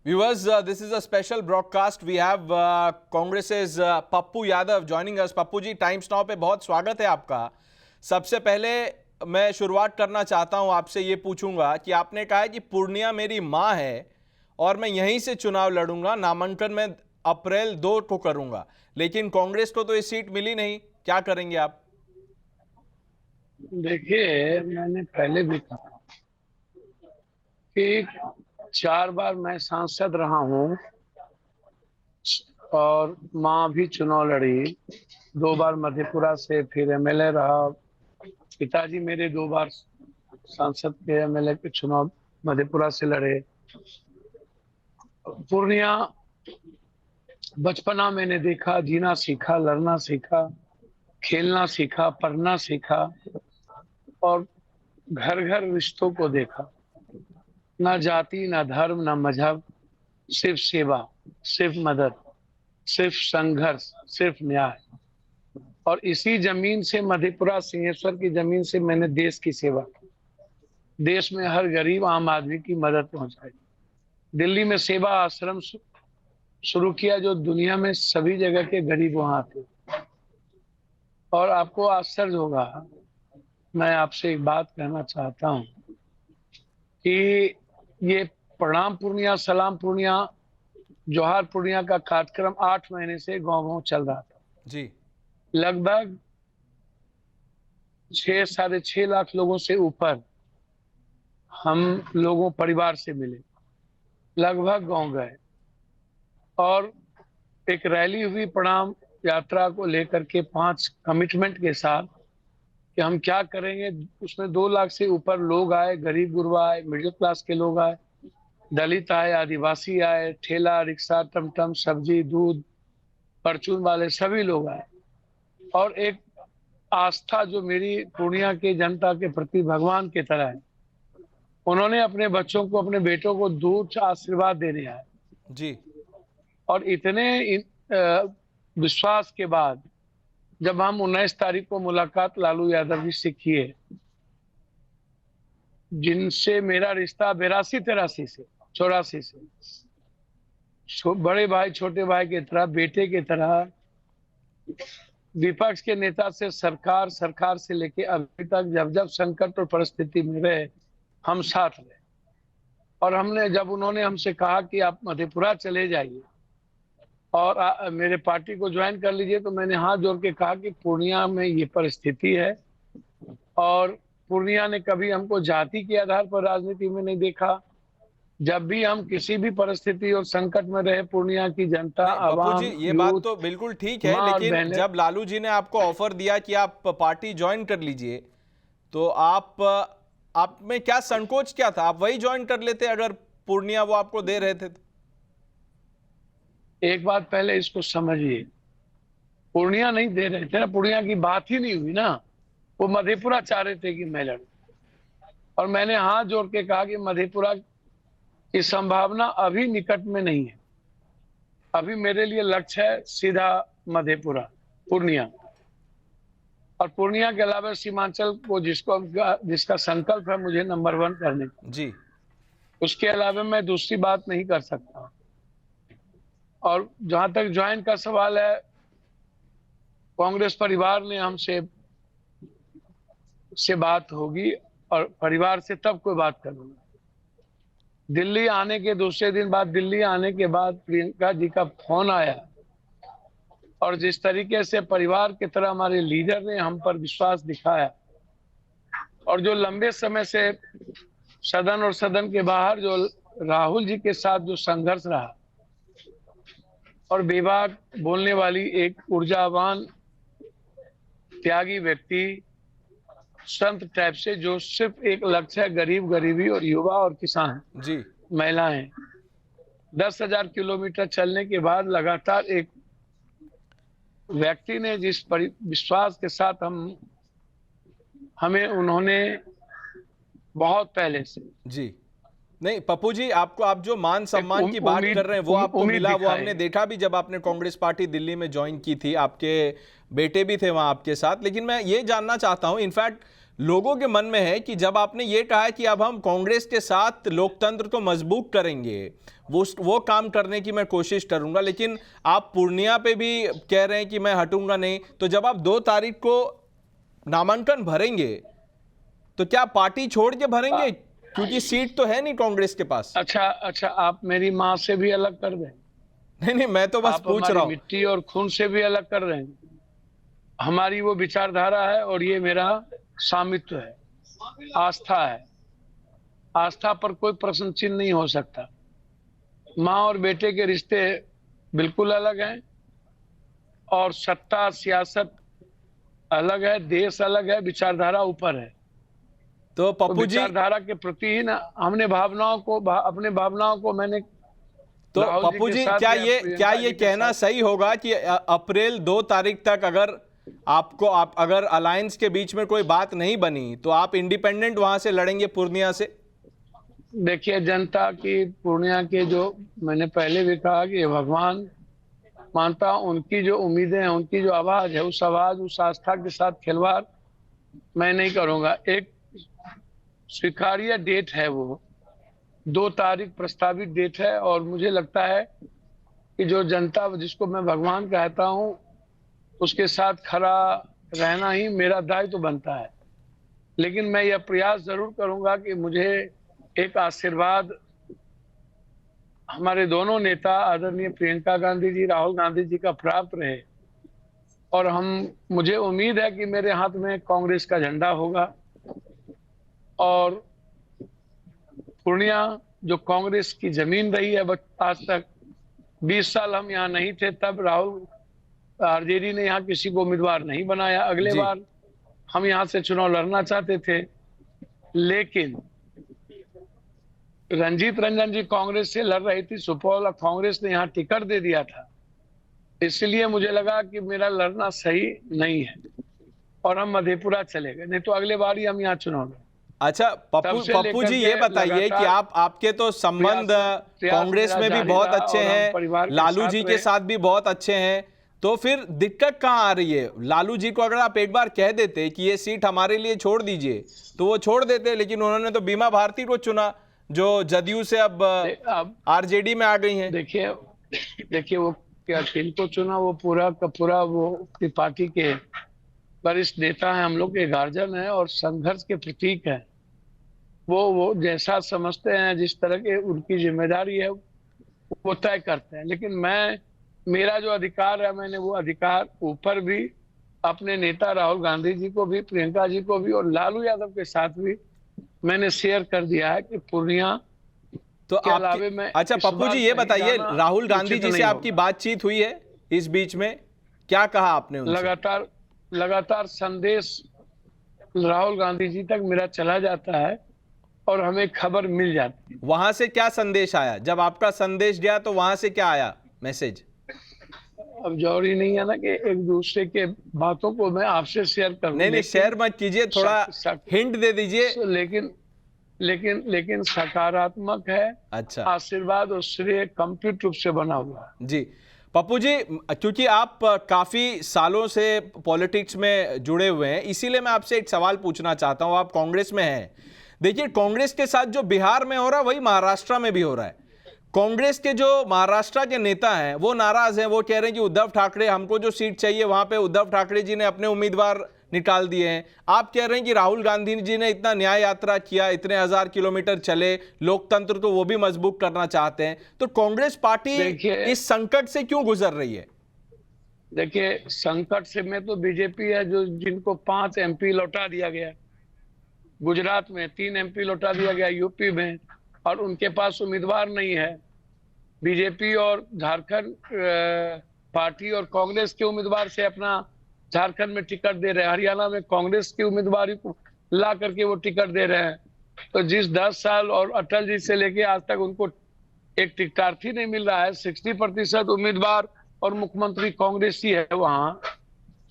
Viewers, this is a special broadcast. We have Congress's Pappu Yadav joining us. Pappu ji, times now पे बहुत स्वागत है आपका। सबसे पहले मैं शुरुआत करना चाहता हूं, आपसे ये पूछूंगा कि आपने कहा है कि पूर्णिया मेरी मां है और मैं यहीं से चुनाव लड़ूंगा, नामांकन में अप्रैल 2 को करूंगा, लेकिन कांग्रेस को तो ये सीट मिली नहीं, क्या करेंगे आप? देखिए, मैंने पहले भी कहा कि 4 बार मैं सांसद रहा हूँ और माँ भी चुनाव लड़ी। 2 बार मधेपुरा से, फिर एमएलए रहा। पिताजी मेरे 2 बार सांसद के, एमएलए के चुनाव मधेपुरा से लड़े। पूर्णिया बचपना मैंने देखा, जीना सीखा, लड़ना सीखा, खेलना सीखा, पढ़ना सीखा और घर घर रिश्तों को देखा। ना जाति, ना धर्म, ना मजहब, सिर्फ सेवा, सिर्फ मदद, सिर्फ संघर्ष, सिर्फ न्याय। और इसी जमीन से, मधेपुरा सिंहेश्वर की जमीन से मैंने देश की सेवा की। देश में हर गरीब आम आदमी की मदद पहुंचाई। दिल्ली में सेवा आश्रम शुरू किया, जो दुनिया में सभी जगह के गरीब वहां थे। और आपको आश्चर्य होगा, मैं आपसे एक बात कहना चाहता हूं कि ये प्रणाम पूर्णिया, सलाम पूर्णिया, जोहार पूर्णिया का कार्यक्रम 8 महीने से गांव-गांव चल रहा था जी। लगभग 6 साढ़े 6 लाख लोगों से ऊपर हम लोगों परिवार से मिले, लगभग गांव गए और एक रैली हुई प्रणाम यात्रा को लेकर के 5 कमिटमेंट के साथ कि हम क्या करेंगे। उसमें 2 लाख से ऊपर लोग आए, गरीब गुरबा आए, मिडिल क्लास के लोग आए, दलित आए, आदिवासी आए, ठेला रिक्शा, टमटम, सब्जी, दूध, परचून वाले सभी लोग आए। और एक आस्था जो मेरी पूर्णिया के जनता के प्रति भगवान की तरह है, उन्होंने अपने बच्चों को, अपने बेटों को दूध आशीर्वाद देने आए जी। और इतने विश्वास के बाद जब हम 19 तारीख को मुलाकात लालू यादव जी से किए, जिनसे मेरा रिश्ता 82-83 से, 84 से, बड़े भाई छोटे भाई की तरह, बेटे की तरह, विपक्ष के नेता से सरकार, सरकार से लेके अभी तक जब जब संकट और परिस्थिति में रहे, हम साथ रहे। और हमने, जब उन्होंने हमसे कहा कि आप मधेपुरा चले जाइए और मेरे पार्टी को ज्वाइन कर लीजिए, तो मैंने हाथ जोड़ के कहा कि पूर्णिया में ये परिस्थिति है और पूर्णिया ने कभी हमको जाति के आधार पर राजनीति में नहीं देखा। जब भी हम किसी भी परिस्थिति और संकट में रहे, पूर्णिया की जनता, पप्पू जी, आवाम, ये बात यूथ, तो बिल्कुल ठीक है, माँ और लेकिन बहनें, जब लालू जी ने आपको ऑफर दिया कि आप पार्टी ज्वाइन कर लीजिए, तो आप में क्या संकोच क्या था? आप वही ज्वाइन कर लेते अगर पूर्णिया वो आपको दे रहे थे तो? एक बात पहले इसको समझिए, पूर्णिया नहीं दे रहे थे ना, पूर्णिया की बात ही नहीं हुई ना। वो मधेपुरा चाह रहे थे कि मैं लड़ूं और मैंने हाथ जोड़ के कहा कि मधेपुरा की संभावना अभी निकट में नहीं है। अभी मेरे लिए लक्ष्य है सीधा मधेपुरा, पूर्णिया। और पूर्णिया के अलावा सीमांचल को जिसका संकल्प है मुझे नंबर 1 करने का जी, उसके अलावा मैं दूसरी बात नहीं कर सकता। और जहां तक ज्वाइन का सवाल है, कांग्रेस परिवार ने हमसे बात होगी और परिवार से तब कोई बात करूंगा। दिल्ली आने के दूसरे दिन बाद, दिल्ली आने के बाद प्रियंका जी का फोन आया और जिस तरीके से परिवार की तरह हमारे लीडर ने हम पर विश्वास दिखाया और जो लंबे समय से सदन और सदन के बाहर जो राहुल जी के साथ जो संघर्ष रहा और बेबाक बोलने वाली एक ऊर्जावान त्यागी व्यक्ति, संत टाइप से, जो सिर्फ एक लक्ष्य है गरीब, गरीबी और युवा और किसान जी, महिलाएं। 10,000 किलोमीटर चलने के बाद लगातार एक व्यक्ति ने जिस विश्वास के साथ हमें उन्होंने बहुत पहले से जी। नहीं पप्पू जी, आपको, आप जो मान सम्मान की बात कर रहे हैं वो आपको मिला, वो हमने देखा भी जब आपने कांग्रेस पार्टी दिल्ली में ज्वाइन की थी। आपके बेटे भी थे वहां आपके साथ। लेकिन मैं ये जानना चाहता हूं, इनफैक्ट लोगों के मन में है कि जब आपने ये कहा कि अब हम कांग्रेस के साथ लोकतंत्र को मजबूत करेंगे, वो काम करने की मैं कोशिश करूंगा, लेकिन आप पूर्णिया पे भी कह रहे हैं कि मैं हटूंगा नहीं, तो जब आप 2 तारीख को नामांकन भरेंगे तो क्या पार्टी छोड़ के भरेंगे, क्योंकि सीट तो है नहीं कांग्रेस के पास? अच्छा, आप मेरी माँ से भी अलग कर दें? नहीं, मैं तो बस आप पूछ हमारी रहा हूं। मिट्टी और खून से भी अलग कर रहे हैं। हमारी वो विचारधारा है और ये मेरा स्वामित्व है, आस्था है। आस्था पर कोई प्रश्न चिन्ह नहीं हो सकता। माँ और बेटे के रिश्ते बिल्कुल अलग हैं और सत्ता सियासत अलग है, देश अलग है, विचारधारा ऊपर है। तो तो पप्पू जी, विचारधारा के प्रति ही ना हमने अपने भावनाओं को मैंने तो राहुल जी पप्पू के जी, साथ क्या या ये प्रियंका जी के कहना साथ। सही होगा कि अप्रैल 2 तारीख तक अगर अगर अलायंस के बीच में कोई बात नहीं बनी तो आप इंडिपेंडेंट वहां से लड़ेंगे पूर्णिया से? देखिए, जनता की पूर्णिया के जो मैंने पहले भी कहा कि भगवान मानता हूं, उनकी जो उम्मीदें हैं, उनकी जो आवाज है, उस आवाज उस आस्था के साथ खिलवाड़ मैं नहीं करूंगा। एक स्वीकार्य डेट है, वो 2 तारीख प्रस्तावित डेट है और मुझे लगता है कि जो जनता जिसको मैं भगवान कहता हूं उसके साथ खड़ा रहना ही मेरा दायित्व तो बनता है। लेकिन मैं यह प्रयास जरूर करूंगा कि मुझे एक आशीर्वाद हमारे दोनों नेता आदरणीय प्रियंका गांधी जी, राहुल गांधी जी का प्राप्त रहे और मुझे उम्मीद है कि मेरे हाथ में कांग्रेस का झंडा होगा और पूर्णिया जो कांग्रेस की जमीन रही है आज तक 20 साल हम यहाँ नहीं थे, तब राहुल आरजेडी ने यहाँ किसी को उम्मीदवार नहीं बनाया। अगले जी। बार हम यहाँ से चुनाव लड़ना चाहते थे, लेकिन रंजीत रंजन जी कांग्रेस से लड़ रही थी सुपौल और कांग्रेस ने यहाँ टिकट दे दिया था, इसलिए मुझे लगा कि मेरा लड़ना सही नहीं है और हम मधेपुरा चले गए, नहीं तो अगले बार ही हम यहाँ चुनाव लड़े। अच्छा, पप्पू जी, ये बताइए कि आपके तो संबंध कांग्रेस में भी बहुत अच्छे हैं, लालू जी के साथ भी बहुत अच्छे हैं, तो फिर दिक्कत कहाँ आ रही है? लालू जी को अगर आप एक बार कह देते कि ये सीट हमारे लिए छोड़ दीजिए तो वो छोड़ देते, लेकिन उन्होंने तो बीमा भारती को चुना जो जदयू से अब आरजेडी में आ गई हैं। देखिए वो क्या किनको चुना, वो पूरा का पूरा वो पार्टी के वरिष्ठ नेता है, हम लोग के गार्जियन है और संघर्ष के प्रतीक है। वो जैसा समझते हैं, जिस तरह के उनकी जिम्मेदारी है वो तय करते हैं, लेकिन मेरा जो अधिकार है, मैंने वो अधिकार ऊपर भी अपने नेता राहुल गांधी जी को भी, प्रियंका जी को भी और लालू यादव के साथ भी मैंने शेयर कर दिया है कि पूर्णिया तो के अलावे मैं अच्छा पप्पू जी, ये बताइए, राहुल गांधी जी से आपकी बातचीत हुई है इस बीच में? क्या कहा आपने उनसे? लगातार संदेश राहुल गांधी जी तक मेरा चला जाता है और हमें खबर मिल जाती है। वहां से क्या संदेश आया? जब आपका संदेश गया तो वहां से क्या आया मैसेज? अब जरूरी नहीं है ना कि एक दूसरे के बातों को मैं आपसे शेयर करूं। नहीं, शेयर मत कीजिए, थोड़ा हिंट दे दीजिए। लेकिन सकारात्मक है। अच्छा, आशीर्वाद और श्रेय कंप्लीट रूप से बना हुआ है। जी पप्पू जी, क्योंकि आप काफी सालों से पॉलिटिक्स में जुड़े हुए हैं, इसीलिए मैं आपसे एक सवाल पूछना चाहता हूं। आप कांग्रेस में हैं, देखिए कांग्रेस के साथ जो बिहार में हो रहा है वही महाराष्ट्र में भी हो रहा है। कांग्रेस के जो महाराष्ट्र के नेता हैं वो नाराज हैं, वो कह रहे हैं कि उद्धव ठाकरे, हमको जो सीट चाहिए वहां पे उद्धव ठाकरे जी ने अपने उम्मीदवार निकाल दिए हैं। आप कह रहे हैं कि राहुल गांधी जी ने इतना न्याय यात्रा किया, इतने 1000 किलोमीटर चले, लोकतंत्र को वो भी मजबूत करना चाहते हैं, तो कांग्रेस पार्टी इस संकट से क्यों गुजर रही है? देखिए, संकट से में तो बीजेपी है जो जिनको 5 MP लौटा दिया गया, गुजरात में 3 MP लौटा दिया गया, यूपी में, और उनके पास उम्मीदवार नहीं है। बीजेपी और झारखंड पार्टी और कांग्रेस के उम्मीदवार से अपना झारखंड में टिकट दे रहे हैं, हरियाणा में कांग्रेस की उम्मीदवार को ला करके वो टिकट दे रहे हैं। तो जिस 10 साल और अटल जी से लेके आज तक उनको एक टिकटार्थी नहीं मिल रहा है, 60% उम्मीदवार और मुख्यमंत्री कांग्रेसी है वहाँ।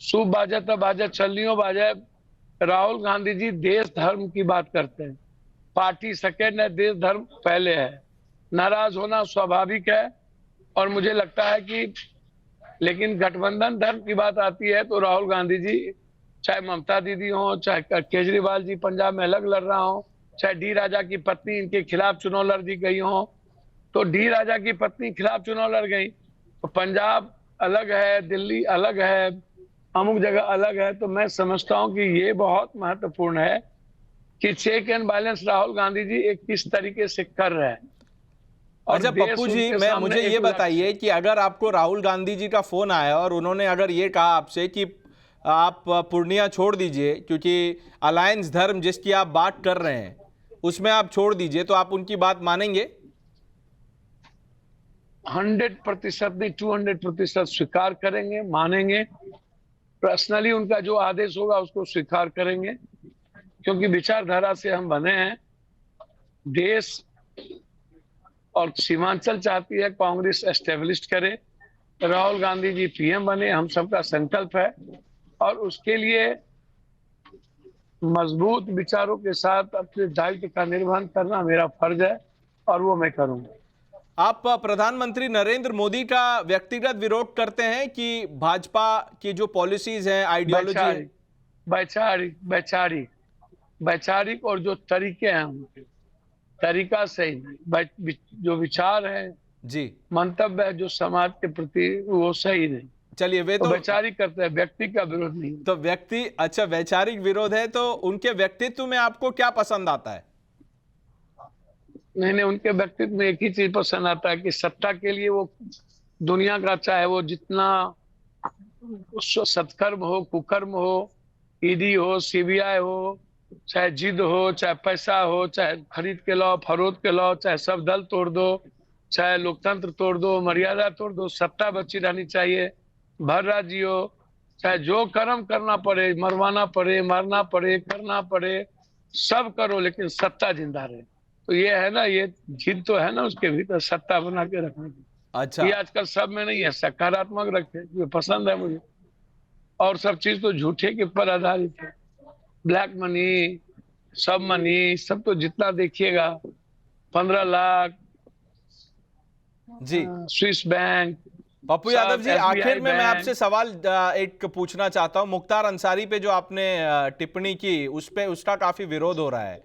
शुभ बाजा तब बाजा चलनियों बाजा। राहुल गांधी जी देश धर्म की बात करते हैं, पार्टी सेकेंड है, देश धर्म पहले है। नाराज होना स्वाभाविक है और मुझे लगता है कि, लेकिन गठबंधन धर्म की बात आती है तो राहुल गांधी जी चाहे ममता दीदी हो, चाहे केजरीवाल जी पंजाब में अलग लड़ रहा हो, चाहे डी राजा की पत्नी इनके खिलाफ चुनाव लड़ दी गई हो, तो डी राजा की पत्नी खिलाफ चुनाव लड़ गई, तो पंजाब अलग है, दिल्ली अलग है, अमुक जगह अलग है। तो मैं समझता हूं कि ये बहुत महत्वपूर्ण है कि check and balance Rahul Gandhi ji एक किस तरीके से कर रहे हैं। और अच्छा देश पप्पू जी, उनके मैं सामने मुझे एक ये लक्ष्य बताइए कि अगर आपको राहुल गांधी जी का फोन आया और उन्होंने अगर ये कहा आपसे कि आप पूर्णिया छोड़ दीजिए क्योंकि अलायंस धर्म जिसकी आप बात कर रहे हैं उसमें आप छोड़ दीजिए, तो आप उनकी बात मानेंगे? 100% नहीं, 200% स्वीकार करेंगे, मानेंगे। पर्सनली उनका जो आदेश होगा उसको स्वीकार करेंगे, क्योंकि विचारधारा से हम बने हैं। देश और सीमांचल चाहती है कांग्रेस एस्टेब्लिश करे, राहुल गांधी जी पीएम बने, हम सबका संकल्प है। और उसके लिए मजबूत विचारों के साथ अपने दायित्व का निर्वहन करना मेरा फर्ज है और वो मैं करूंगा। आप प्रधानमंत्री नरेंद्र मोदी का व्यक्तिगत विरोध करते हैं कि भाजपा की जो पॉलिसीज हैं, आइडियोलॉजी है? वैचारिक वैचारिक वैचारिक वैचारिक और जो तरीके हैं उनके तरीका सही नहीं, जो विचार है, जी, मंतव्य है जो समाज के प्रति, वो सही नहीं। चलिए वे तो तो वैचारिक करते हैं, व्यक्ति का विरोध नहीं। तो व्यक्ति, अच्छा वैचारिक विरोध है, तो उनके व्यक्तित्व में आपको क्या पसंद आता है? नहीं नहीं, उनके व्यक्तित्व में एक ही चीज पसंद आता है कि सत्ता के लिए वो दुनिया का, चाहे वो जितना सत्कर्म हो, कुकर्म हो, ईडी हो, सीबीआई हो, चाहे जिद हो, चाहे पैसा हो, चाहे खरीद के लाओ, फरोख्त के लाओ, चाहे सब दल तोड़ दो, चाहे लोकतंत्र तोड़ दो, मर्यादा तोड़ दो, सत्ता बची रहनी चाहिए, भर राज्य हो, चाहे जो कर्म करना पड़े, मरवाना पड़े, मारना पड़े, करना पड़े, सब करो, लेकिन सत्ता जिंदा रहे। तो ये है ना, ये जिद तो है ना उसके भीतर, सत्ता बना के रखने की। अच्छा, ये आजकल सब में नहीं है, सकारात्मक रखे, ये पसंद है मुझे। और सब चीज तो झूठे के ऊपर आधारित है, ब्लैक मनी, सब मनी, सब तो जितना देखिएगा, 15 लाख जी Swiss bank, Pappu Yadav ji, SBI आखिर में मैं बैंक। आपसे सवाल एक पूछना चाहता हूं। मुख्तार अंसारी पे जो आपने टिप्पणी की उस पे उसका काफी विरोध हो रहा है।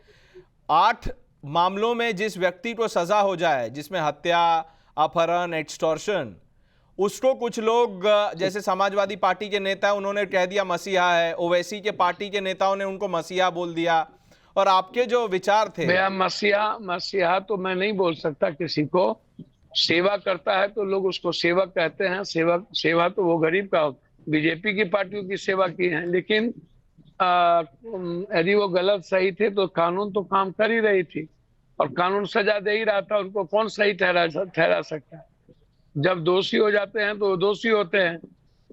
8 मामलों में जिस व्यक्ति को सजा हो जाए, जिसमें हत्या, अपहरण, एक्सटॉर्शन, उसको कुछ लोग जैसे समाजवादी पार्टी के नेता, उन्होंने कह दिया मसीहा है, ओवैसी के पार्टी के नेताओं ने उनको मसीहा बोल दिया, और आपके जो विचार थे। भैया मसीहा तो मैं नहीं बोल सकता किसी को। सेवा करता है तो लोग उसको सेवक कहते हैं। सेवा तो वो गरीब का, बीजेपी की पार्टियों की सेवा की है, लेकिन यदि वो गलत सही थे तो कानून तो काम कर ही रही थी और कानून सजा दे ही रहा था। उनको कौन सही ठहरा सकता है? जब दोषी हो जाते हैं तो दोषी होते हैं।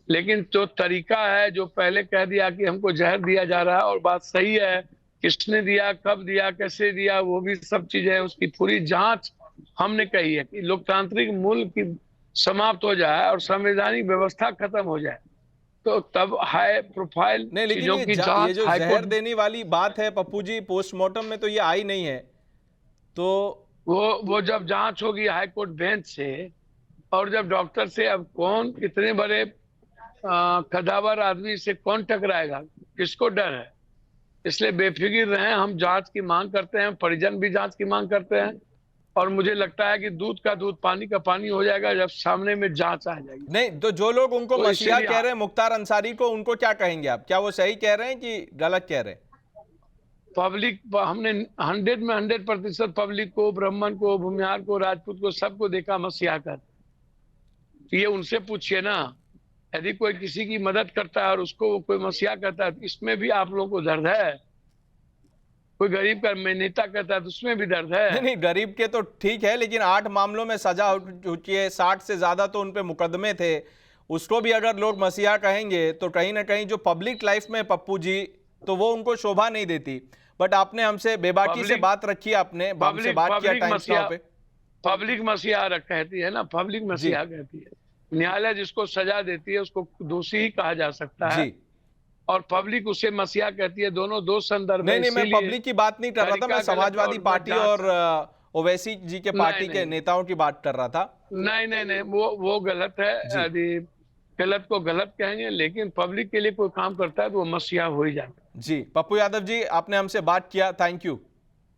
लेकिन जो तरीका है, जो पहले कह दिया कि हमको जहर दिया जा रहा है, और बात सही है, किसने दिया, कब दिया, कैसे दिया, वो भी सब चीजें, उसकी पूरी जांच हमने कही है कि लोकतांत्रिक मूल्य की समाप्त हो जाए और संवैधानिक व्यवस्था खत्म हो जाए, तो तब हाई प्रोफाइल नहीं, लेकिन चीजों की ये जांच जो जहर हाईकोर्ट, देने वाली बात है पप्पू जी, पोस्टमार्टम में तो ये आई नहीं है। तो वो जब जांच होगी हाईकोर्ट बेंच से, और जब डॉक्टर से, अब कौन इतने बड़े कदावर आदमी से कौन टकराएगा, किसको डर है? इसलिए बेफिक्र रहें। हम जांच की मांग करते हैं, परिजन भी जांच की मांग करते हैं, और मुझे लगता है कि दूध का दूध, पानी का पानी हो जाएगा जब सामने में जांच आ जाएगी। नहीं, तो जो लोग उनको तो मसीहा इसीलिए कह रहे हैं, मुख्तार अंसारी को, उनको क्या कहेंगे आप? क्या वो सही कह रहे हैं कि गलत कह रहे हैं? पब्लिक, हमने 100 में 100% पब्लिक को, ब्राह्मण को, भूमिहार को, राजपूत को, सबको देखा मसीहा कर। ये उनसे पूछिए ना, यदि कोई किसी की मदद करता है और उसको कोई मसीहा कहता है, तो इसमें भी आप लोगों को दर्द है। कोई गरीब का मैं नेता कहता है तो उसमें भी दर्द है। नहीं नहीं, गरीब के तो ठीक है, लेकिन 8 मामलों में सजा हो चुकी है, 60 से ज्यादा तो उन पे मुकदमे थे। उसको भी अगर लोग मसीहा कहेंगे तो कहीं ना कहीं जो पब्लिक लाइफ में पप्पू जी, तो वो उनको शोभा नहीं देती। बट आपने हमसे बेबाकी से बात रखी, आपने हमसे बात किया टाइम्स नाउ पे। पब्लिक मसीहा कहती है ना, पब्लिक मसीहा कहती है। न्यायालय जिसको सजा देती है उसको दोषी ही कहा जा सकता है, जी, और पब्लिक उसे मसीहा कहती है। दोनों दो संदर्भ है। नहीं, मैं पब्लिक की बात नहीं कर रहा था, मैं समाजवादी पार्टी और ओवैसी जी के पार्टी के नेताओं की बात कर रहा था। नहीं, वो गलत है। यदि गलत को गलत कहेंगे, लेकिन पब्लिक के लिए कोई काम करता है तो वो मसीहा हो ही जाता है। जी, पप्पू यादव जी, आपने हमसे बात किया, थैंक यू।